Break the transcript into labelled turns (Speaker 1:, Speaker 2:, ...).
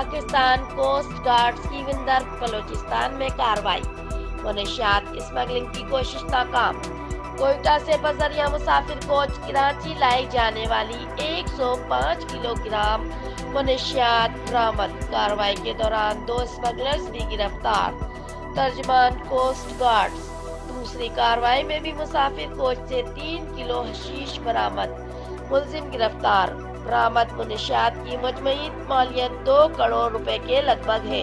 Speaker 1: Pakistan coast guard की विंदर बलोचिस्तान में कार्रवाई। मुनशियात स्मगलिंग की कोशिश नाकाम। कोयटा से बजरिया मुसाफिर कोच कराची लाई जाने वाली 105 किलोग्राम मुनशियात बरामद। कार्रवाई के दौरान 2 स्मगलर्स भी गिरफ्तार। तर्जमान कोस्ट गार्ड्स। दूसरी कार्रवाई में भी मुसाफिर कोच से 3 किलो हशीश बरामद। मुलजिम गिरफ्तार। बरामद मुनशियात की मजमई मालियत 2 करोड़ रुपए के लगभग है।